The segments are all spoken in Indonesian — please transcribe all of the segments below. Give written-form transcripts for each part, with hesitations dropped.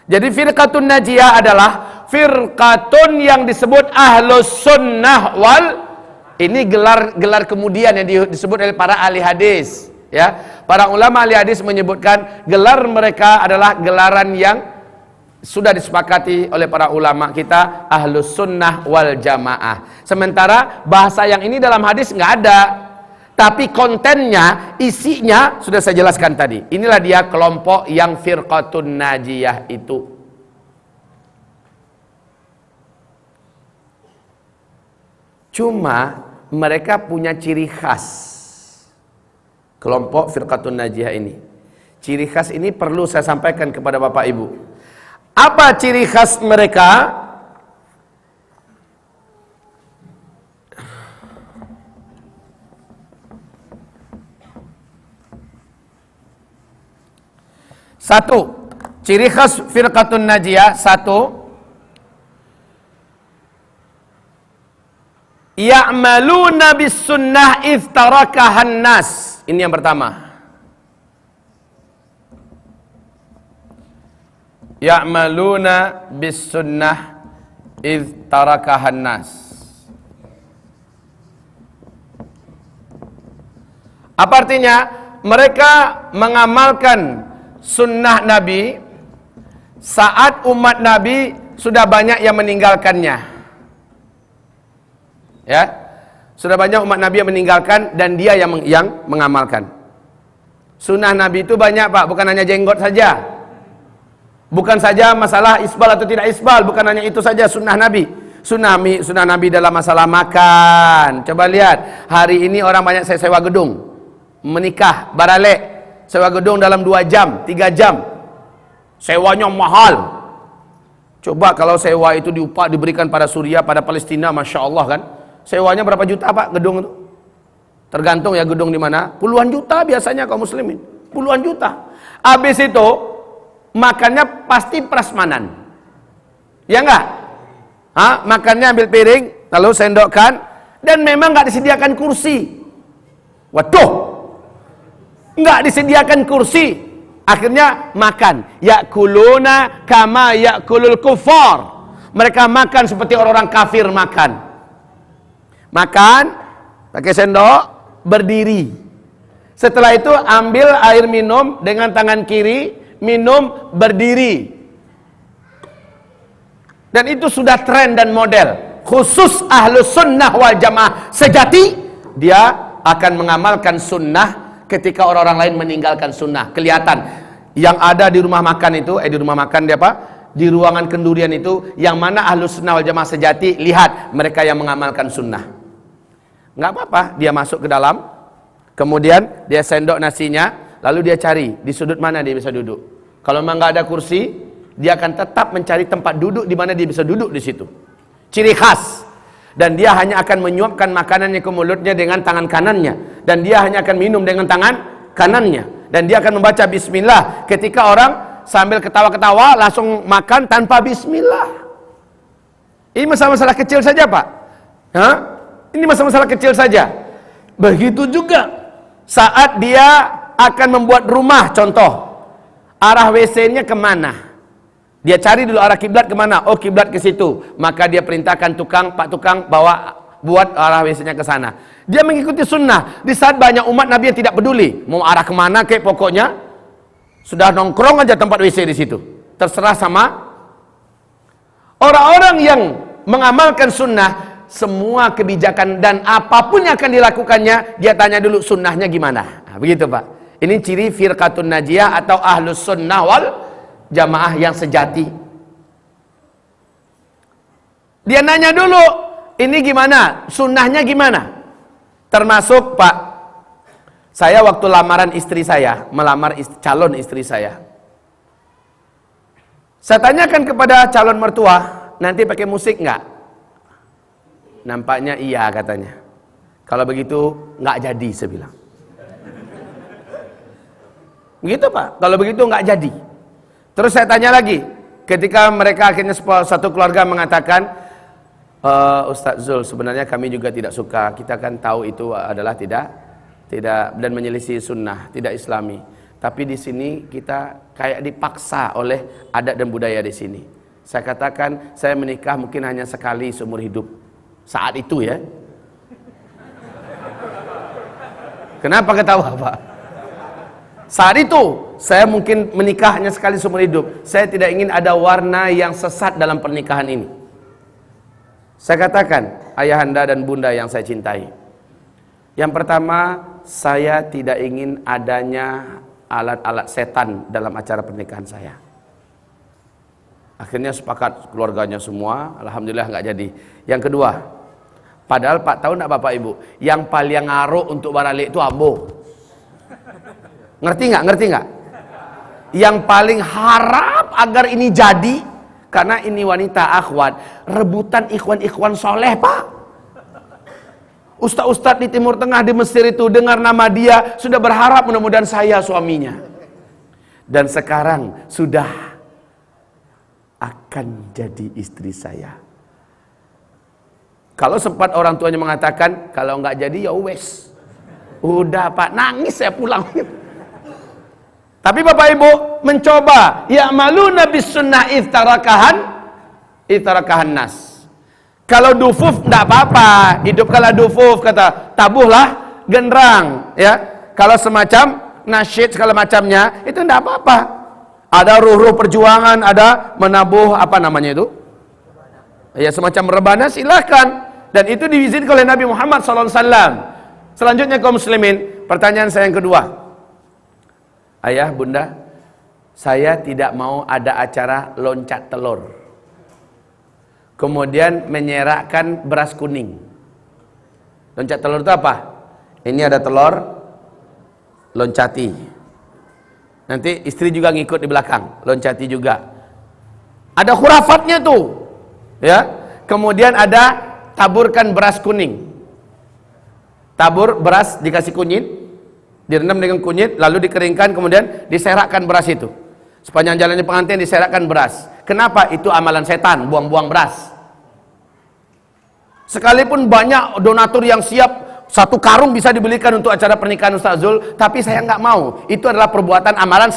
Jadi firqatun najiyah adalah firqatun yang disebut ahlus sunnah wal, ini gelar kemudian yang disebut oleh para ahli hadis, ya. Para ulama ahli hadis menyebutkan gelar mereka adalah gelaran yang sudah disepakati oleh para ulama kita, ahlus sunnah wal jamaah. Sementara bahasa yang ini dalam hadis nggak ada, tapi kontennya, isinya sudah saya jelaskan tadi. Inilah dia kelompok yang firqatun najiyah itu. Cuma mereka punya ciri khas. Kelompok firqatun najiyah ini. Ciri khas ini perlu saya sampaikan kepada Bapak Ibu. Apa ciri khas mereka? Satu, ciri khas firqatun najiyah, satu, ya'maluna bis sunnah idh tarakahan nas. Ini yang pertama. Ya'maluna bis sunnah idh tarakahan nas. Apa artinya? Mereka mengamalkan sunnah Nabi saat umat Nabi sudah banyak yang meninggalkannya. Ya, sudah banyak umat Nabi yang meninggalkan dan dia yang mengamalkan. Sunnah Nabi itu banyak, Pak, bukan hanya jenggot saja. Bukan saja masalah isbal atau tidak isbal, bukan hanya itu saja sunnah Nabi. Sunnah Nabi dalam masalah makan. Coba lihat, hari ini orang banyak sewa gedung, menikah, baralek, sewa gedung dalam 2 jam, 3 jam. Sewanya mahal. Coba kalau sewa itu diberikan pada Suriah, pada Palestina, Masya Allah kan. Sewanya berapa juta, Pak, gedung itu? Tergantung ya gedung di mana. Puluhan juta biasanya kaum muslimin. Puluhan juta. Habis itu makannya pasti prasmanan. Ya enggak? Makannya ambil piring, lalu sendokkan, dan memang enggak disediakan kursi. Waduh, enggak disediakan kursi. Akhirnya makan. Yakuluna kama yakulul kufar. Mereka makan seperti orang-orang kafir makan. Makan pakai sendok, berdiri. Setelah itu ambil air minum dengan tangan kiri, minum berdiri. Dan itu sudah tren dan model. Khusus ahlus sunnah wal jamaah sejati, dia akan mengamalkan sunnah ketika orang-orang lain meninggalkan sunnah. Kelihatan yang ada di rumah makan itu, di rumah makan dia apa? Di ruangan kendurian itu, yang mana ahlus sunnah wal jamaah sejati, lihat mereka yang mengamalkan sunnah. Nggak apa-apa, dia masuk ke dalam, kemudian dia sendok nasinya, lalu dia cari di sudut mana dia bisa duduk. Kalau memang nggak ada kursi, dia akan tetap mencari tempat duduk di mana dia bisa duduk di situ. Ciri khas. Dan dia hanya akan menyuapkan makanannya ke mulutnya dengan tangan kanannya, dan dia hanya akan minum dengan tangan kanannya, dan dia akan membaca bismillah. Ketika orang sambil ketawa-ketawa langsung makan tanpa bismillah. Ini masalah-masalah kecil saja, Pak. Ini masalah-masalah kecil saja. Begitu juga saat dia akan membuat rumah, contoh, arah WC-nya kemana? Dia cari dulu arah kiblat kemana? Oh, kiblat ke situ. Maka dia perintahkan Pak tukang buat arah WC-nya ke sana. Dia mengikuti sunnah. Di saat banyak umat Nabi yang tidak peduli mau arah kemana, kayak pokoknya sudah nongkrong aja tempat WC di situ. Terserah sama orang-orang yang mengamalkan sunnah. Semua kebijakan dan apapun yang akan dilakukannya, dia tanya dulu sunnahnya gimana. Begitu, Pak. Ini ciri firqatun najiyah atau ahlus sunnah wal jamaah yang sejati. Dia nanya dulu, ini gimana? Sunnahnya gimana? Termasuk, Pak, saya waktu lamaran istri saya, melamar calon istri saya. Saya tanyakan kepada calon mertua, nanti pakai musik nggak? Nampaknya iya katanya. Kalau begitu nggak jadi, saya bilang. Begitu, Pak. Kalau begitu nggak jadi. Terus saya tanya lagi, ketika mereka akhirnya satu keluarga mengatakan, Ustadz Zul, sebenarnya kami juga tidak suka. Kita kan tahu itu adalah tidak dan menyelisih sunnah, tidak islami. Tapi di sini kita kayak dipaksa oleh adat dan budaya di sini. Saya katakan, saya menikah mungkin hanya sekali seumur hidup. Saat itu ya. Kenapa ketawa Pak? Saat itu, saya mungkin menikah hanya sekali seumur hidup. Saya tidak ingin ada warna yang sesat dalam pernikahan ini. Saya katakan, ayahanda dan bunda yang saya cintai. Yang pertama, saya tidak ingin adanya alat-alat setan dalam acara pernikahan saya. Akhirnya sepakat keluarganya semua, alhamdulillah nggak jadi. Yang kedua, padahal Pak tahu nggak Bapak Ibu, yang paling ngaruh untuk baralik itu ambo. Ngerti nggak? Ngerti nggak? Yang paling harap agar ini jadi, karena ini wanita akhwat, rebutan ikhwan-ikhwan soleh Pak. Ustaz-ustaz di Timur Tengah, di Mesir itu dengar nama dia, sudah berharap mudah-mudahan saya suaminya. Dan sekarang sudah akan jadi istri saya. Kalau sempat orang tuanya mengatakan, kalau nggak jadi ya wes. Udah Pak, nangis saya pulang. Tapi Bapak Ibu mencoba, ya'maluna bis sunnah iftarakahan nas. Kalau dufuf enggak apa-apa, hidupkanlah dufuf, kata tabuhlah genderang, ya. Kalau semacam nasyid segala macamnya, itu enggak apa-apa. Ada ruh-ruh perjuangan, ada menabuh apa namanya itu? Ya semacam rebana silakan. Dan itu diizinkan oleh Nabi Muhammad SAW. Selanjutnya kaum muslimin, pertanyaan saya yang kedua. Ayah, bunda, saya tidak mau ada acara loncat telur. Kemudian menyerakkan beras kuning. Loncat telur itu apa? Ini ada telur, loncati. Nanti istri juga ngikut di belakang, loncati juga. Ada khurafatnya tuh, ya. Kemudian ada taburkan beras kuning. Tabur beras dikasih kunyit, direndam dengan kunyit, lalu dikeringkan, kemudian diserakkan beras itu. Sepanjang jalannya pengantin diserakkan beras. Kenapa? Itu amalan setan, buang-buang beras. Sekalipun banyak donatur yang siap, satu karung bisa dibelikan untuk acara pernikahan Ustaz Zul, tapi saya nggak mau. Itu adalah perbuatan amalan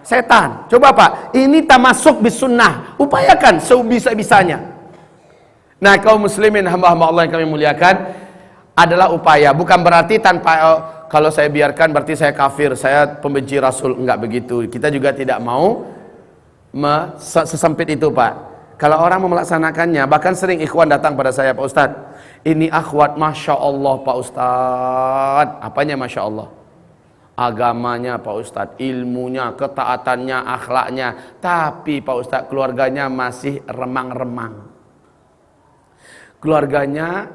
setan. Coba Pak, ini tamasuk bis sunnah. Upayakan sebisa-bisanya. Nah, kaum muslimin hamba-hamba Allah yang kami muliakan, adalah upaya. Bukan berarti tanpa kalau saya biarkan berarti saya kafir, saya pembenci Rasul. Enggak begitu. Kita juga tidak mau sesempit itu Pak. Kalau orang mau melaksanakannya, bahkan sering ikhwan datang pada saya, Pak Ustadz, ini akhwat Masya Allah Pak Ustadz. Apanya Masya Allah? Agamanya Pak Ustadz, ilmunya, ketaatannya, akhlaknya. Tapi Pak Ustadz, keluarganya masih remang-remang. Keluarganya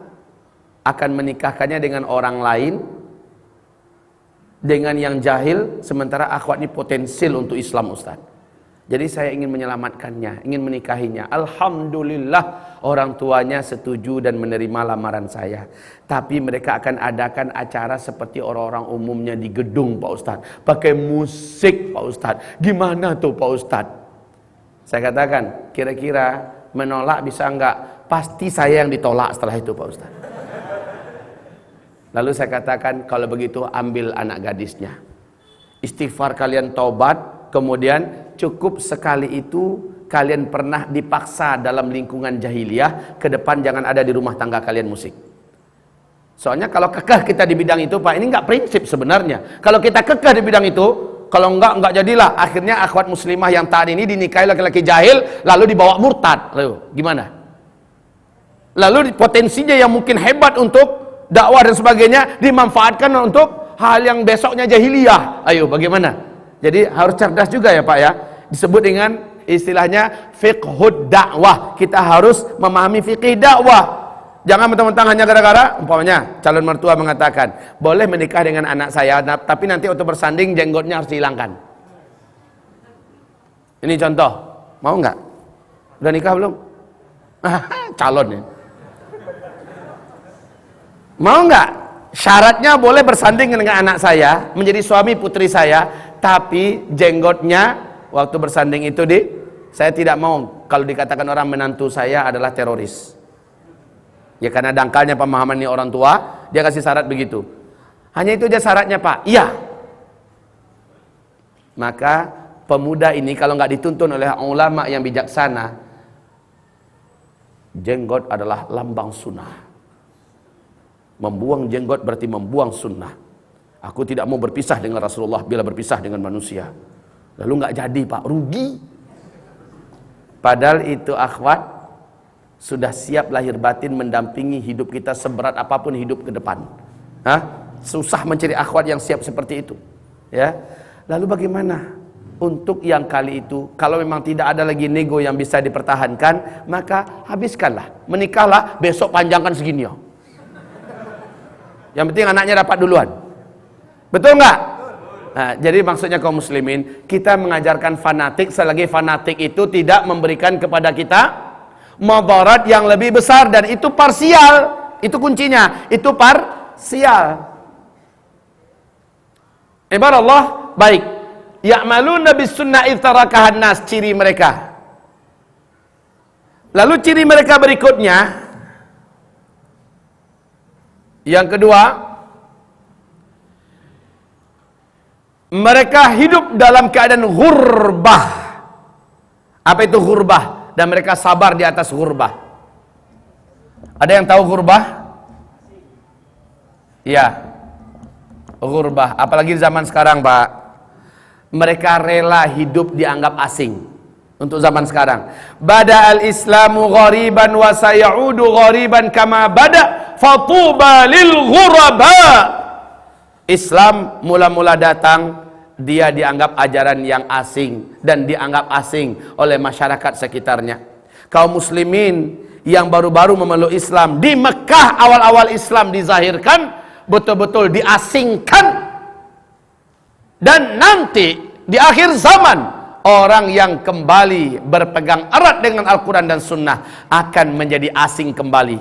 akan menikahkannya dengan orang lain, dengan yang jahil, sementara akhwat ini potensial untuk Islam Ustadz. Jadi saya ingin menyelamatkannya, ingin menikahinya. Alhamdulillah orang tuanya setuju dan menerima lamaran saya. Tapi mereka akan adakan acara seperti orang-orang umumnya di gedung Pak Ustadz. Pakai musik Pak Ustadz. Gimana tuh Pak Ustadz? Saya katakan, kira-kira menolak bisa enggak? Pasti saya yang ditolak setelah itu Pak Ustadz. Lalu saya katakan, kalau begitu ambil anak gadisnya. Istighfar kalian, taubat, kemudian cukup sekali itu kalian pernah dipaksa dalam lingkungan jahiliyah, ke depan jangan ada di rumah tangga kalian musik. Soalnya kalau kekeh kita di bidang itu Pak, ini nggak prinsip sebenarnya. Kalau kita kekeh di bidang itu, kalau nggak jadilah. Akhirnya akhwat muslimah yang taat ini dinikahi laki-laki jahil, lalu dibawa murtad. Lalu gimana? Lalu potensinya yang mungkin hebat untuk dakwah dan sebagainya dimanfaatkan untuk hal yang besoknya jahiliyah. Ayo bagaimana? Jadi harus cerdas juga ya Pak ya. Disebut dengan istilahnya fiqhud dakwah. Kita harus memahami fikih dakwah. Jangan mentang-mentang hanya gara-gara umpamanya calon mertua mengatakan, "Boleh menikah dengan anak saya, tapi nanti untuk bersanding jenggotnya harus dihilangkan." Ini contoh. Mau nggak? Udah nikah belum? Calon ya. Mau nggak? Syaratnya boleh bersanding dengan anak saya, menjadi suami putri saya, tapi jenggotnya waktu bersanding itu saya tidak mau kalau dikatakan orang menantu saya adalah teroris. Ya karena dangkalnya pemahaman ini orang tua, dia kasih syarat begitu. Hanya itu aja syaratnya Pak. Iya. Maka pemuda ini kalau nggak dituntun oleh ulama yang bijaksana, jenggot adalah lambang sunnah. Membuang jenggot berarti membuang sunnah. Aku tidak mau berpisah dengan Rasulullah bila berpisah dengan manusia. Lalu nggak jadi Pak, rugi. Padahal itu akhwat sudah siap lahir batin mendampingi hidup kita seberat apapun hidup ke depan. Susah mencari akhwat yang siap seperti itu. Ya. Lalu bagaimana untuk yang kali itu? Kalau memang tidak ada lagi nego yang bisa dipertahankan, maka habiskanlah, menikahlah, besok panjangkan segini ya. Yang penting anaknya dapat duluan. Betul nggak? Nah, jadi maksudnya kaum muslimin, kita mengajarkan fanatik selagi fanatik itu tidak memberikan kepada kita madarat yang lebih besar, dan itu parsial. Itu kuncinya, itu parsial. Ibarat Allah, baik. Ya'maluna bis sunnah iftarakahan nas, ciri mereka. Lalu ciri mereka berikutnya, yang kedua, mereka hidup dalam keadaan ghurbah. Apa itu ghurbah? Dan mereka sabar di atas ghurbah. Ada yang tahu ghurbah? Ya, ghurbah. Apalagi di zaman sekarang, Pak. Mereka rela hidup dianggap asing. Untuk zaman sekarang. Bada al-islamu ghariban wa sayaudu ghariban kama bada fatuba lil ghuraba. Islam mula-mula datang, dia dianggap ajaran yang asing dan dianggap asing oleh masyarakat sekitarnya. Kaum muslimin yang baru-baru memeluk Islam di Mekah, awal-awal Islam dizahirkan, betul-betul diasingkan. Dan nanti di akhir zaman, orang yang kembali berpegang erat dengan Al-Quran dan Sunnah akan menjadi asing kembali.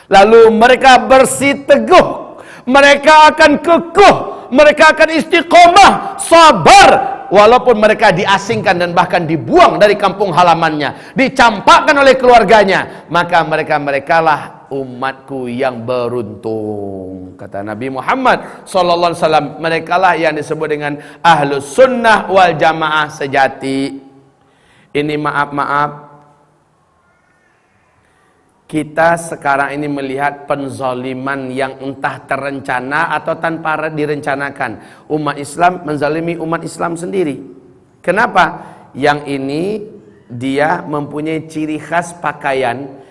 Lalu mereka bersiteguh, mereka akan kekuh, mereka akan istiqomah, sabar, walaupun mereka diasingkan dan bahkan dibuang dari kampung halamannya, dicampakkan oleh keluarganya. Maka mereka-merekalah umatku yang beruntung, kata Nabi Muhammad sallallahu alaihi wasallam. Merekalah yang disebut dengan ahlus sunnah wal jamaah sejati. Ini maaf, kita sekarang ini melihat penzaliman yang entah terencana atau tanpa direncanakan. Umat Islam menzalimi umat Islam sendiri. Kenapa? Yang ini dia mempunyai ciri khas pakaian,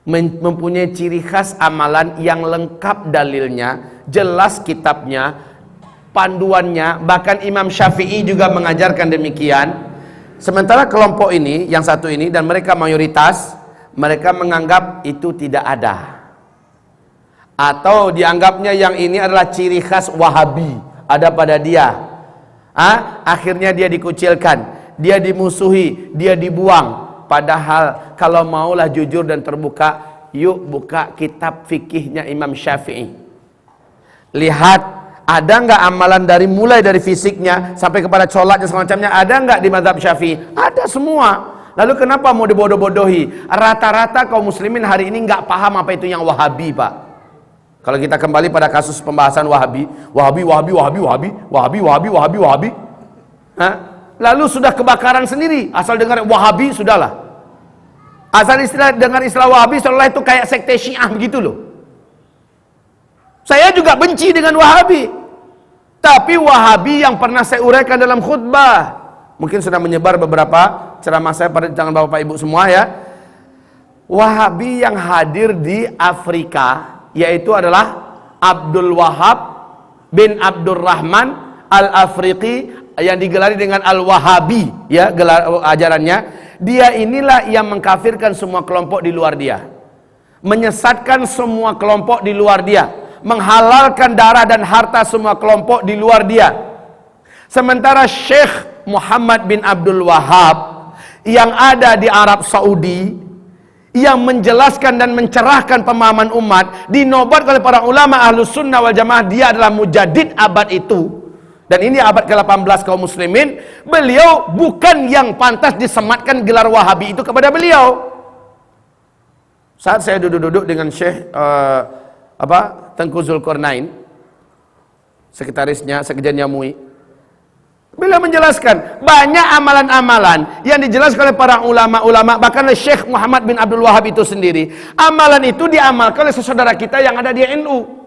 mempunyai ciri khas amalan yang lengkap dalilnya, jelas kitabnya, panduannya, bahkan Imam Syafi'i juga mengajarkan demikian. Sementara kelompok ini, yang satu ini, dan mereka mayoritas, mereka menganggap itu tidak ada, atau dianggapnya yang ini adalah ciri khas Wahabi, ada pada dia. Akhirnya dia dikucilkan, dia dimusuhi, dia dibuang. Padahal kalau maulah jujur dan terbuka, yuk buka kitab fikihnya Imam Syafi'i. Lihat, ada nggak amalan dari mulai dari fisiknya sampai kepada sholatnya semacamnya, ada nggak di mazhab Syafi'i? Ada semua. Lalu kenapa mau dibodoh-bodohi? Rata-rata kaum muslimin hari ini nggak paham apa itu yang Wahabi, Pak. Kalau kita kembali pada kasus pembahasan Wahabi. Lalu sudah kebakaran sendiri. Asal dengar Wahabi, sudahlah. Asal dengar istilah Wahabi, seolah itu kayak sekte Syiah begitu loh. Saya juga benci dengan Wahabi. Tapi Wahabi yang pernah saya uraikan dalam khutbah, mungkin sudah menyebar beberapa ceramah saya pada tangan Bapak Ibu semua ya. Wahabi yang hadir di Afrika, yaitu adalah Abdul Wahab bin Abdurrahman Al-Afriqi, yang digelari dengan Al-Wahabi, ya, gelar ajarannya. Dia inilah yang mengkafirkan semua kelompok di luar dia, menyesatkan semua kelompok di luar dia, menghalalkan darah dan harta semua kelompok di luar dia. Sementara Syekh Muhammad bin Abdul Wahab yang ada di Arab Saudi, yang menjelaskan dan mencerahkan pemahaman umat, dinobatkan oleh para ulama Ahlus Sunnah wal Jamaah, dia adalah mujaddid abad itu. Dan ini abad ke-18 kaum muslimin. Beliau bukan yang pantas disematkan gelar Wahabi itu kepada beliau. Saat saya duduk-duduk dengan Syekh Tengku Zulkarnain, sekretarisnya, sekjennya MUI, Beliau menjelaskan banyak amalan-amalan yang dijelaskan oleh para ulama-ulama, bahkan oleh Syekh Muhammad bin Abdul Wahab itu sendiri. Amalan itu diamalkan oleh saudara kita yang ada di NU.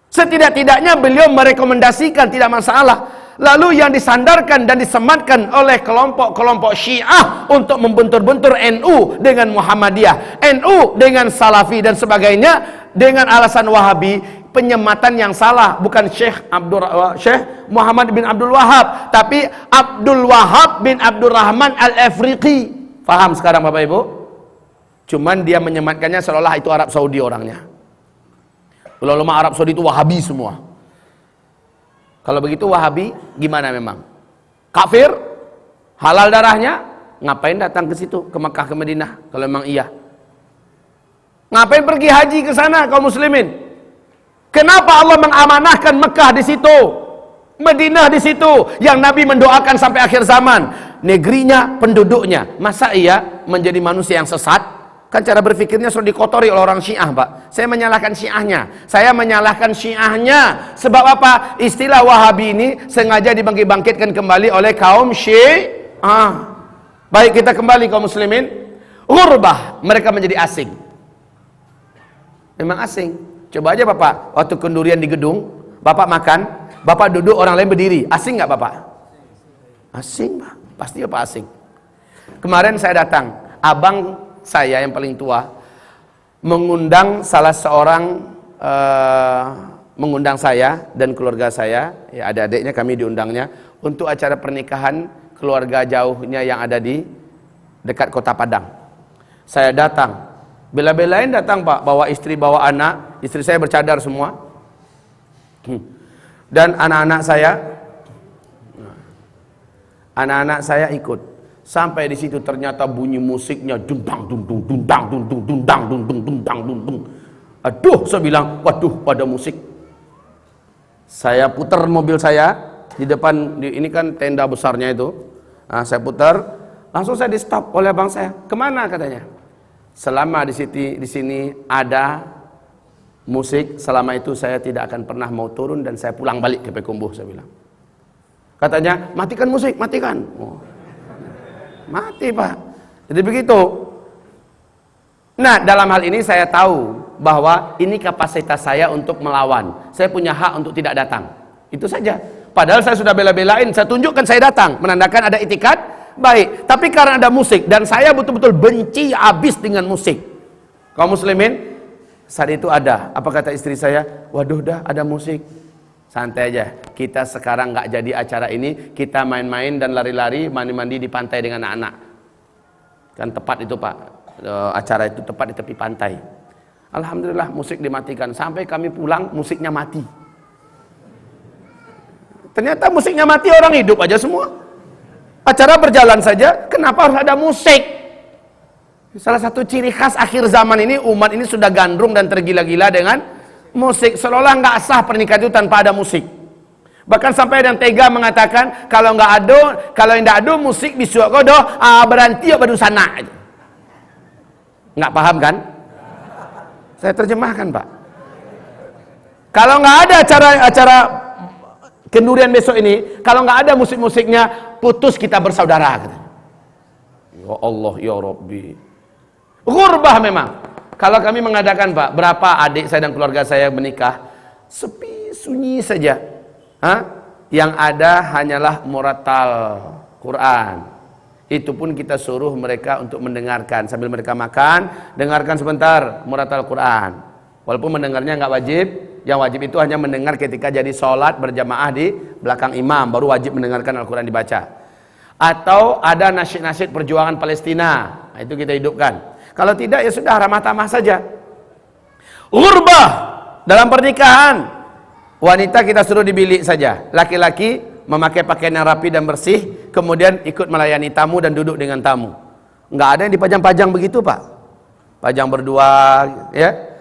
Setidak-tidaknya beliau merekomendasikan, tidak masalah. Lalu yang disandarkan dan disematkan oleh kelompok-kelompok Syiah untuk membentur-bentur NU dengan Muhammadiyah, NU dengan Salafi dan sebagainya dengan alasan Wahabi, penyematan yang salah. Bukan Syekh Muhammad bin Abdul Wahab, tapi Abdul Wahab bin Abdurrahman Al-Afriqi. Faham sekarang Bapak Ibu? Cuman dia menyematkannya seolah itu Arab Saudi orangnya. Ulama Arab Saudi itu Wahabi semua. Kalau begitu Wahabi gimana memang? Kafir? Halal darahnya? Ngapain datang ke situ, ke Mekah, ke Madinah? Kalau memang iya. Ngapain pergi haji ke sana kaum muslimin? Kenapa Allah mengamanahkan Mekah di situ, Madinah di situ, yang Nabi mendoakan sampai akhir zaman, negerinya, penduduknya? Masa iya menjadi manusia yang sesat? Kan cara berpikirnya sudah dikotori oleh orang Syiah, Pak. Saya menyalahkan Syiahnya. Saya menyalahkan Syiahnya. Sebab apa? Istilah Wahabi ini sengaja dibangkit-bangkitkan kembali oleh kaum Syiah. Baik, kita kembali kaum muslimin. Ghurbah, mereka menjadi asing. Memang asing. Coba aja Bapak, waktu kendurian di gedung, Bapak makan, Bapak duduk, orang lain berdiri. Asing nggak Bapak? Asing, Pak. Pasti Bapak asing. Kemarin saya datang, abang saya yang paling tua mengundang salah seorang, mengundang saya dan keluarga saya, ya adik-adiknya kami diundangnya untuk acara pernikahan keluarga jauhnya yang ada di dekat kota Padang. Saya datang, bela-belain datang Pak, bawa istri, bawa anak, istri saya bercadar semua, dan anak-anak saya ikut. Sampai di situ ternyata bunyi musiknya dundang dundung dundang dundung dundang dundung dundang dundung. Aduh, saya bilang, waduh, pada musik. Saya putar mobil saya di depan, ini kan tenda besarnya itu. Nah, saya putar, langsung saya di stop oleh abang saya. Kemana katanya? Selama di sini ada musik, selama itu saya tidak akan pernah mau turun dan saya pulang balik ke Payakumbuh, saya bilang. Katanya, matikan musik, matikan. Oh. Mati Pak. Jadi begitu. Nah, dalam hal ini saya tahu bahwa ini kapasitas saya untuk melawan. Saya punya hak untuk tidak datang. Itu saja. Padahal saya sudah bela-belain, saya tunjukkan saya datang, menandakan ada itikad baik. Tapi karena ada musik dan saya betul-betul benci habis dengan musik. Kaum muslimin, saat itu ada. Apa kata istri saya? Waduh, dah ada musik. Santai aja, kita sekarang nggak jadi acara ini, kita main-main dan lari-lari, mandi-mandi di pantai dengan anak-anak. Kan tepat itu Pak, acara itu tepat di tepi pantai. Alhamdulillah musik dimatikan, sampai kami pulang musiknya mati. Ternyata musiknya mati, orang hidup aja semua. Acara berjalan saja, kenapa harus ada musik? Salah satu ciri khas akhir zaman ini, umat ini sudah gandrung dan tergila-gila dengan musik, seolah nggak sah pernikahan itu tanpa ada musik. Bahkan sampai ada yang tega mengatakan kalau yang nggak ada musik bisuak kodo berhenti badu sana. Nggak paham kan? Saya terjemahkan Pak. Kalau nggak ada acara kendurian besok ini, kalau nggak ada musik-musiknya, putus kita bersaudara. Ya Allah ya Rabbi. Ghurbah memang. Kalau kami mengadakan Pak, berapa adik saya dan keluarga saya menikah, sepi sunyi saja. Yang ada hanyalah muratal Quran. Itu pun kita suruh mereka untuk mendengarkan sambil mereka makan, dengarkan sebentar muratal Quran. Walaupun mendengarnya nggak wajib, yang wajib itu hanya mendengar ketika jadi sholat berjamaah di belakang imam, baru wajib mendengarkan Al-Quran dibaca. Atau ada nasyid-nasyid perjuangan Palestina, nah, itu kita hidupkan. Kalau tidak ya sudah ramah tamah saja. Ghurbah dalam pernikahan, wanita kita suruh di bilik saja, laki-laki memakai pakaian yang rapi dan bersih, kemudian ikut melayani tamu dan duduk dengan tamu. Nggak ada yang dipajang-pajang begitu Pak, pajang berdua ya.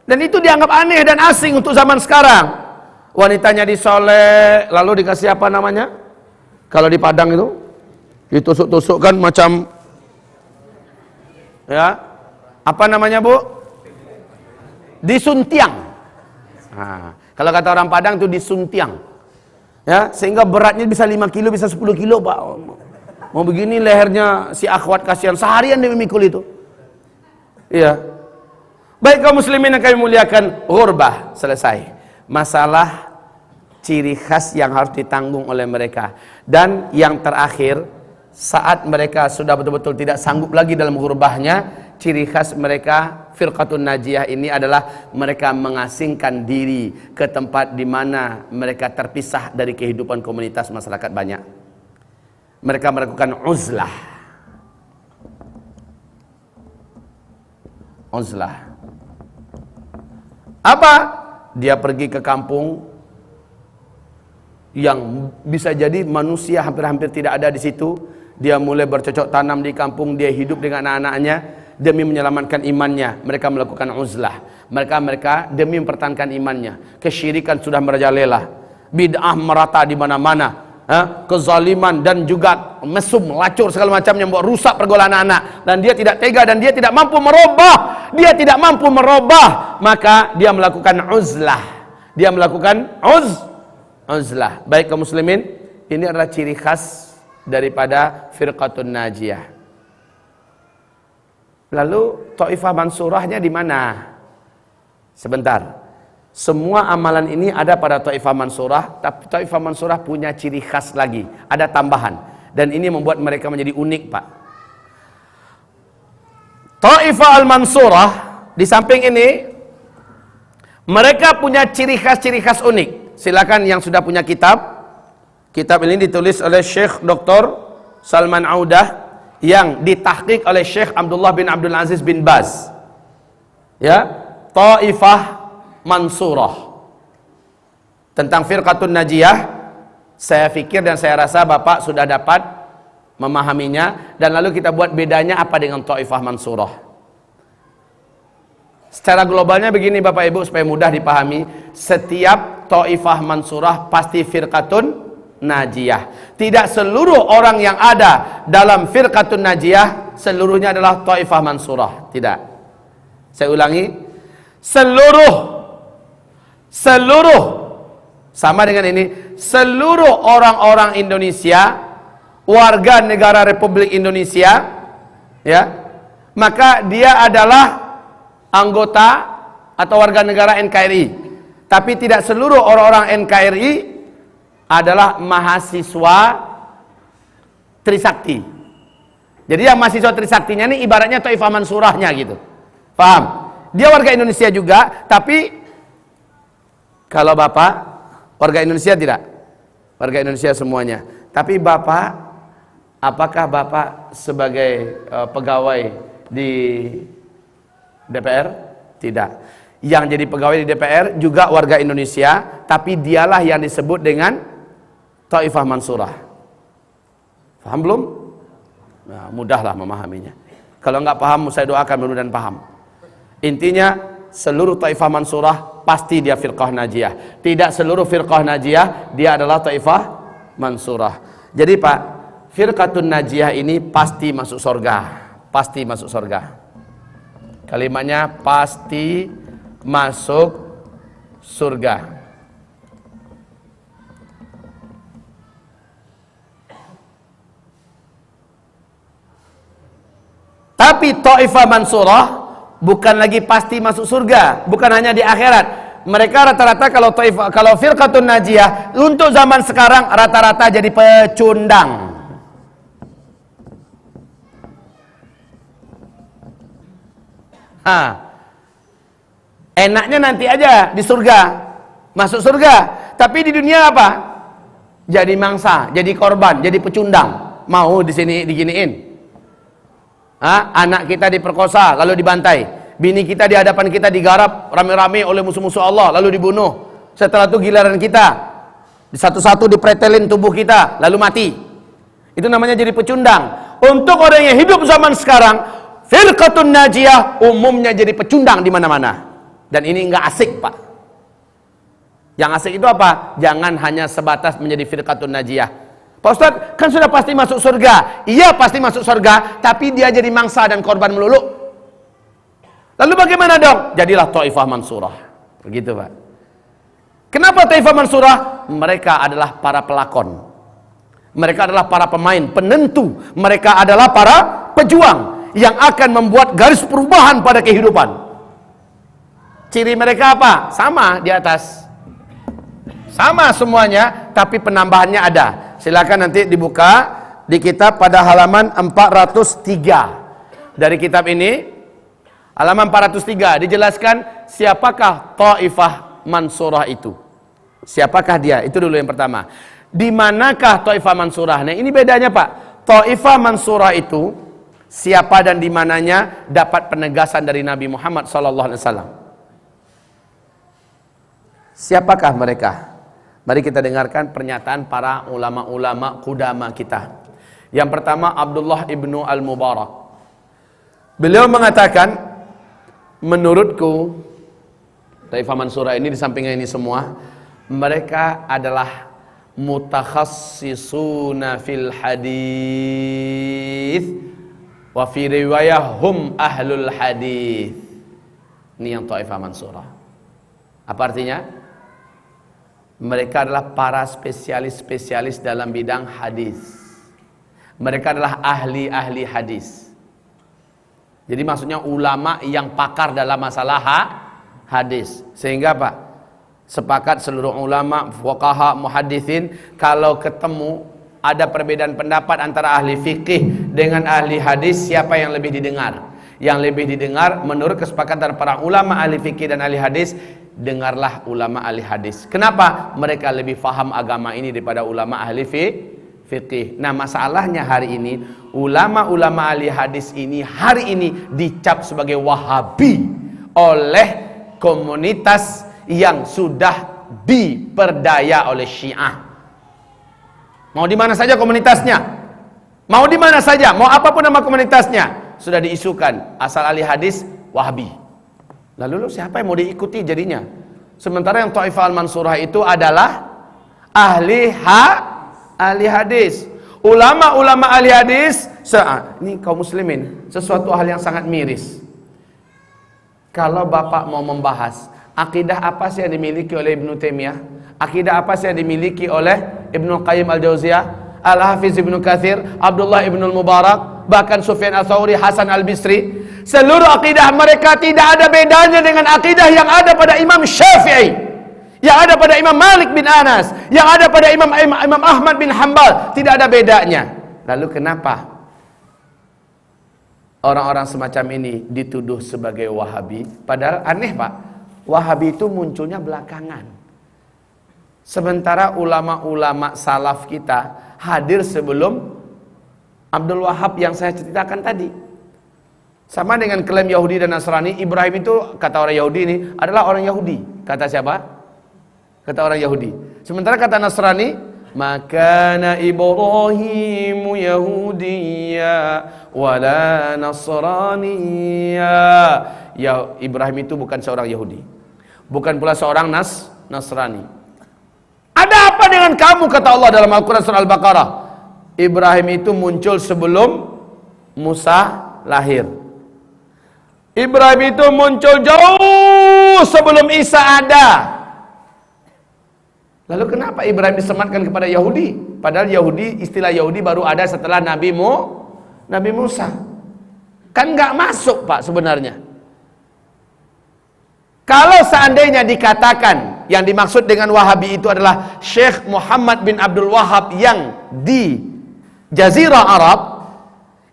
Dan itu dianggap aneh dan asing untuk zaman sekarang. Wanitanya disolek, lalu dikasih apa namanya, kalau di Padang itu ditusuk-tusukkan macam ya, apa namanya Bu? Disuntiang. Nah, kalau kata orang Padang itu disuntiang. Ya, sehingga beratnya bisa 5 kilo, bisa 10 kilo, Pak. Mau begini lehernya si akhwat, kasihan, seharian dia memikul itu. Iya. Baik kaum muslimin yang kami muliakan, ghurbah selesai. Masalah ciri khas yang harus ditanggung oleh mereka. Dan yang terakhir, saat mereka sudah betul-betul tidak sanggup lagi dalam ghurbahnya, ciri khas mereka firqatun najiyah ini adalah mereka mengasingkan diri ke tempat di mana mereka terpisah dari kehidupan komunitas masyarakat banyak. Mereka melakukan uzlah. Uzlah. Apa? Dia pergi ke kampung yang bisa jadi manusia hampir-hampir tidak ada di situ. Dia mulai bercocok tanam di kampung, dia hidup dengan anak-anaknya demi menyelamatkan imannya. Mereka melakukan uzlah. Mereka demi mempertahankan imannya. Kesyirikan sudah merajalela, bid'ah merata di mana-mana, kezaliman dan juga mesum, melacur segala macam yang buat rusak pergaulan anak-anak. Dan dia tidak tega dan dia tidak mampu merubah. Dia tidak mampu merubah, maka dia melakukan uzlah. Dia melakukan uzlah. Baik kaum muslimin, ini adalah ciri khas daripada firqatun najiyah. Lalu Taifah Mansurahnya di mana? Sebentar. Semua amalan ini ada pada Taifah Mansurah, tapi Taifah Mansurah punya ciri khas lagi, ada tambahan. Dan ini membuat mereka menjadi unik, Pak. Taifah Al-Mansurah di samping ini mereka punya ciri khas unik. Silakan yang sudah punya kitab. Kitab ini ditulis oleh Syekh Dr. Salman Audah yang ditahqiq oleh Syekh Abdullah bin Abdul Aziz bin Baz. Ya, Taifah Mansurah. Tentang firqatun najiyah, saya fikir dan saya rasa Bapak sudah dapat memahaminya, dan lalu kita buat bedanya apa dengan Taifah Mansurah. Secara globalnya begini Bapak Ibu supaya mudah dipahami, setiap Taifah Mansurah pasti firqatun najiyah. Tidak seluruh orang yang ada dalam firqatun najiyah seluruhnya adalah Taifah Mansurah. Tidak. Saya ulangi, seluruh sama dengan ini, seluruh orang-orang Indonesia, warga negara Republik Indonesia, ya, maka dia adalah anggota atau warga negara NKRI. Tapi tidak seluruh orang-orang NKRI adalah mahasiswa Trisakti. Jadi yang mahasiswa Trisaktinya ini ibaratnya Taifah Mansurahnya gitu. Paham? Dia warga Indonesia juga, tapi kalau Bapak warga Indonesia tidak? Warga Indonesia semuanya. Tapi Bapak, apakah Bapak sebagai pegawai di DPR? Tidak. Yang jadi pegawai di DPR juga warga Indonesia, tapi dialah yang disebut dengan Taifah Mansurah. Paham belum? Nah, mudahlah memahaminya. Kalau nggak paham, saya doakan mudah-mudahan paham. Intinya, seluruh Taifah Mansurah pasti dia firqah najiyah. Tidak seluruh firqah najiyah dia adalah Taifah Mansurah. Jadi Pak, firqatun najiyah ini pasti masuk surga. Pasti masuk surga. Kalimatnya pasti masuk surga. Tapi Taifah Mansurah bukan lagi pasti masuk surga, bukan hanya di akhirat. Mereka rata-rata kalau firqatun najiyah untuk zaman sekarang rata-rata jadi pecundang. Enaknya nanti aja di surga, masuk surga, tapi di dunia apa? Jadi mangsa, jadi korban, jadi pecundang. Mau di sini diginiin. Anak kita diperkosa lalu dibantai, bini kita di hadapan kita digarap rame-rame oleh musuh-musuh Allah lalu dibunuh. Setelah itu giliran kita satu-satu dipretelin tubuh kita lalu mati. Itu namanya jadi pecundang. Untuk orang yang hidup zaman sekarang, firqatun najiyah umumnya jadi pecundang di mana-mana. Dan ini enggak asik, Pak. Yang asik itu apa? Jangan hanya sebatas menjadi firqatun najiyah. Pak Ustadz, kan sudah pasti masuk surga. Iya pasti masuk surga, tapi dia jadi mangsa dan korban melulu. Lalu bagaimana dong? Jadilah Taifah Mansurah. Begitu Pak. Kenapa Taifah Mansurah? Mereka adalah para pelakon. Mereka adalah para pemain, penentu. Mereka adalah para pejuang yang akan membuat garis perubahan pada kehidupan. Ciri mereka apa? Sama di atas. Sama semuanya, tapi penambahannya ada. Silakan nanti dibuka di kitab pada halaman 403. Dari kitab ini, halaman 403 dijelaskan siapakah Taifah Mansurah itu. Siapakah dia? Itu dulu yang pertama. Di manakah Taifah Mansurah? Nah, ini bedanya, Pak. Taifah Mansurah itu siapa dan di mananya dapat penegasan dari Nabi Muhammad SAW. Siapakah mereka? Mari kita dengarkan pernyataan para ulama-ulama kudama kita. Yang pertama, Abdullah ibnu Al-Mubarak. Beliau mengatakan, menurutku Taifah Mansurah ini di sampingnya ini semua, mereka adalah mutakhassisuna fil hadis wa fi riwayah hum ahlul hadis. Ini yang Taifah Mansurah. Apa artinya? Mereka adalah para spesialis-spesialis dalam bidang hadis. Mereka adalah ahli-ahli hadis. Jadi maksudnya ulama yang pakar dalam masalah hadis. Sehingga apa? Sepakat seluruh ulama, fuqaha, muhadditsin, kalau ketemu ada perbedaan pendapat antara ahli fikih dengan ahli hadis, siapa yang lebih didengar? Yang lebih didengar menurut kesepakatan para ulama ahli fikih dan ahli hadis, dengarlah ulama ahli hadis. Kenapa? Mereka lebih faham agama ini daripada ulama ahli fikih. Nah, masalahnya hari ini ulama-ulama ahli hadis ini hari ini dicap sebagai Wahabi oleh komunitas yang sudah diperdaya oleh Syiah. Mau di mana saja komunitasnya, mau di mana saja, mau apapun nama komunitasnya, sudah diisukan asal ahli hadis Wahabi. Lalu siapa yang mau diikuti jadinya? Sementara yang Taifah Al-Mansurah itu adalah ahli hadis. Ulama-ulama ahli hadis, ini kaum muslimin, sesuatu hal yang sangat miris. Kalau Bapak mau membahas akidah apa sih yang dimiliki oleh Ibnu Taimiyah, akidah apa sih yang dimiliki oleh Ibnu Qayyim Al-Jauziyah, Al-Hafiz Ibnu Katsir, Abdullah Ibnu Mubarak, bahkan Sufyan Ats-Tsauri, Hasan Al-Bisri, seluruh akidah mereka tidak ada bedanya dengan akidah yang ada pada Imam Syafi'i, yang ada pada Imam Malik bin Anas, yang ada pada Imam Ahmad bin Hanbal. Tidak ada bedanya. Lalu kenapa orang-orang semacam ini dituduh sebagai Wahabi? Padahal aneh, Pak, Wahabi itu munculnya belakangan. Sementara ulama-ulama salaf kita hadir sebelum Abdul Wahab yang saya ceritakan tadi. Sama dengan klaim Yahudi dan Nasrani, Ibrahim itu kata orang Yahudi ini adalah orang Yahudi. Kata siapa? Kata orang Yahudi. Sementara kata Nasrani, makana Ibrahimu Yahudiyya wala Nasraniyya. Ya, Ibrahim itu bukan seorang Yahudi, bukan pula seorang Nasrani. Ada apa dengan kamu, kata Allah dalam Al-Quran surah Al-Baqarah? Ibrahim itu muncul sebelum Musa lahir. Ibrahim itu muncul jauh sebelum Isa ada. Lalu kenapa Ibrahim disematkan kepada Yahudi? Padahal Yahudi, istilah Yahudi baru ada setelah Nabi Musa. Kan nggak masuk, Pak, sebenarnya. Kalau seandainya dikatakan yang dimaksud dengan Wahabi itu adalah Syekh Muhammad bin Abdul Wahab yang di Jazirah Arab,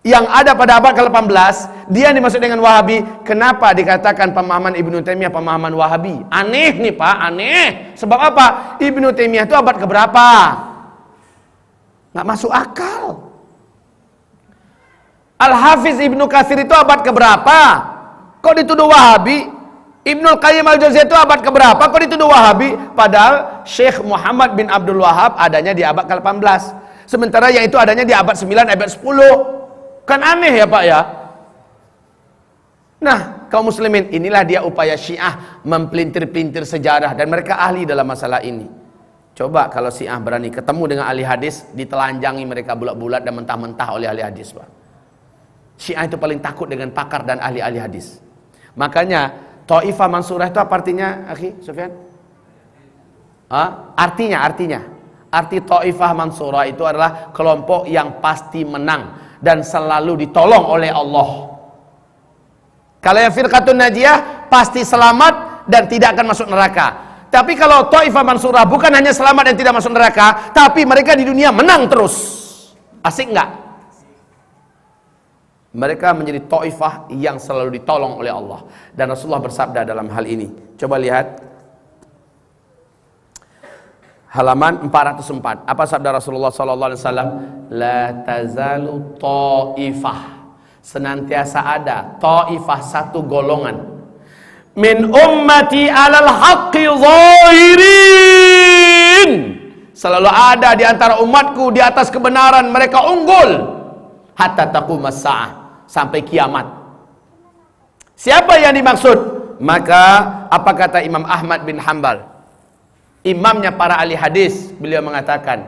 yang ada pada abad ke-18, dia dimaksud dengan Wahabi. Kenapa dikatakan pemahaman Ibnu Taimiyah pemahaman Wahabi? Aneh nih, Pak, aneh. Sebab apa? Ibnu Taimiyah itu abad keberapa? Nggak masuk akal. Al-Hafiz Ibnu Katsir itu abad keberapa? Kok dituduh Wahabi? Ibnu Qayyim Al-Jauziyah itu abad keberapa? Kok dituduh Wahabi? Padahal Syekh Muhammad bin Abdul Wahab adanya di abad ke-18. Sementara yang itu adanya di abad 9, abad 10. Kan aneh ya, Pak, ya? Nah, kaum muslimin, inilah dia upaya Syiah mempelintir-pelintir sejarah, dan mereka ahli dalam masalah ini. Coba kalau Syiah berani ketemu dengan ahli hadis, ditelanjangi mereka bulat-bulat dan mentah-mentah oleh ahli hadis, Pak. Syiah itu paling takut dengan pakar dan ahli-ahli hadis. Makanya Taifah Mansurah itu apa artinya, akhi Sufyan? Arti Taifah Mansurah itu adalah kelompok yang pasti menang dan selalu ditolong oleh Allah. Kalau yang Firqatun Najiyah pasti selamat dan tidak akan masuk neraka. Tapi kalau Taifah Mansurah bukan hanya selamat dan tidak masuk neraka, tapi mereka di dunia menang terus. Asik enggak? Mereka menjadi Taifah yang selalu ditolong oleh Allah. Dan Rasulullah bersabda dalam hal ini. Coba lihat halaman 404. Apa sabda Rasulullah sallallahu alaihi wasallam? La tazalu taifah. Senantiasa ada taifah, satu golongan. Min ummati alal haqqi zahirin. Selalu ada di antara umatku di atas kebenaran, mereka unggul. Hatta taqumas saah, sampai kiamat. Siapa yang dimaksud? Maka apa kata Imam Ahmad bin Hanbal, imamnya para ahli hadis? Beliau mengatakan,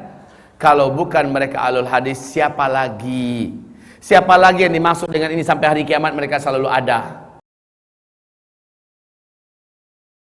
kalau bukan mereka ahlul hadis, siapa lagi? Siapa lagi yang dimaksud dengan ini sampai hari kiamat mereka selalu ada?